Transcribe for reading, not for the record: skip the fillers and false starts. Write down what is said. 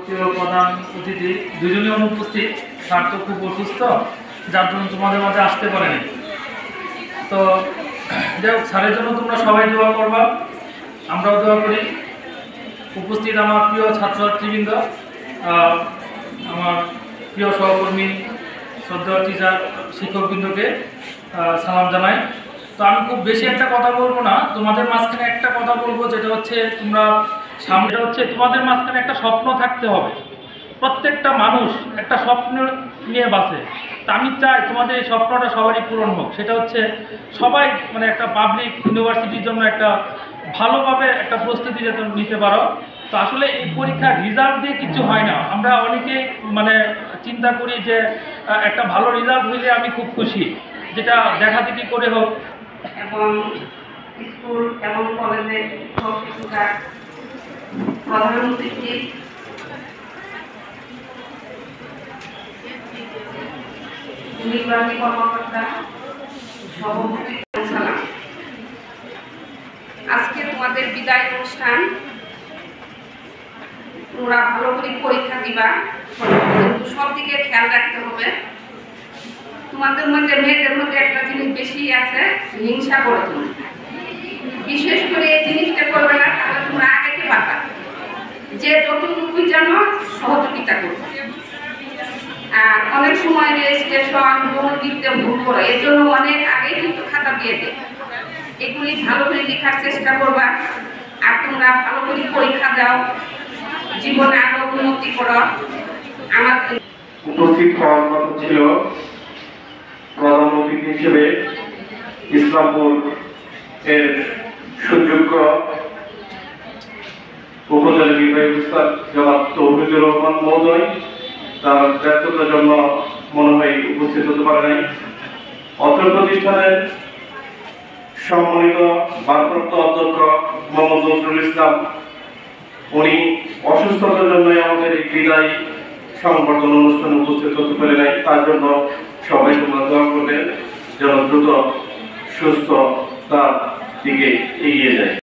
যাবতীয় প্রধান অতিথি দুজনই অনুপস্থিত। স্যার তো খুব অসুস্থ, যার জন্য তোমাদের মাঝে আসতে পারেনি। তো যাই হোক, স্যারের জন্য তোমরা সবাই দোয়া করবা, আমরাও দোয়া করি। উপস্থিত আমার প্রিয় ছাত্রছাত্রীবৃন্দ, আমার প্রিয় সহকর্মী, শ্রদ্ধেয় টিচার, শিক্ষকবৃন্দকে সালাম জানাই। তো আমি খুব বেশি একটা কথা বলবো না, তোমাদের মাঝখানে একটা কথা বলবো, যেটা হচ্ছে তোমরা সামনে হচ্ছে তোমাদের মাঝখানে একটা স্বপ্ন থাকতে হবে। প্রত্যেকটা মানুষ একটা স্বপ্ন নিয়ে বাঁচে। তা আমি চাই তোমাদের এই স্বপ্নটা সবারই পূরণ হোক। সেটা হচ্ছে সবাই মানে একটা পাবলিক ইউনিভার্সিটির জন্য একটা ভালোভাবে একটা প্রস্তুতি যাতে নিতে পারো। তো আসলে এই পরীক্ষার রেজাল্ট দিয়ে কিছু হয় না। আমরা অনেকেই মানে চিন্তা করি যে একটা ভালো রেজাল্ট হইলে আমি খুব খুশি, যেটা দেখাদেখি করে হোক। এবং স্কুল এবং কলেজের শিক্ষক শিক্ষিকা, প্রধান অতিথি, নির্বাহী কর্মকর্তা, সভাপতি, সালাম। আজকে তোমাদের বিদায় অনুষ্ঠান। তোমরা ভালো করে পরীক্ষা দিবা, সব দিকে খেয়াল রাখতে হবে। তোমাদের মধ্যে মেয়েদের মধ্যে একটা জিনিস বেশি আছে, হিংসা করে। তুমি বিশেষ করে এই জিনিসটা করবে না, তাহলে তোমরা আগেতে পাবা যে যতটুকুই জানো সহযোগিতা করবে। আর অনেক সময় রেজিস্ট্রেশন দিতে ভুল করে, এর জন্য অনেক আগেই কিন্তু খাতা দিয়ে দেয়। এগুলি ভালো করে লেখার চেষ্টা করবা। আর তোমরা ভালো করে পরীক্ষা দাও, জীবনে আরো উন্নতি করো। আমার উপস্থিত হওয়ার কথা ছিল প্রধান অতিথি হিসেবে ইসলামপুর এর সুযোগ্য উপজেলা নির্বাহী অফিসার জনাব তৌহিদুর রহমান মহোদয়। তার ব্যস্ততার জন্য মনে হয় উপস্থিত হতে পারে নাই। অত্র প্রতিষ্ঠানের সম্মানিত ভারপ্রাপ্ত অধ্যক্ষ মোহাম্মদ নজরুল ইসলাম, উনি অসুস্থতার জন্য আমাদের এই বিদায় সংবর্ধনা অনুষ্ঠানে উপস্থিত হতে পারে নাই। তার জন্য সবাই তোমরা দোয়া করবেন যেন দ্রুত সুস্থতার দিকে এগিয়ে যায়।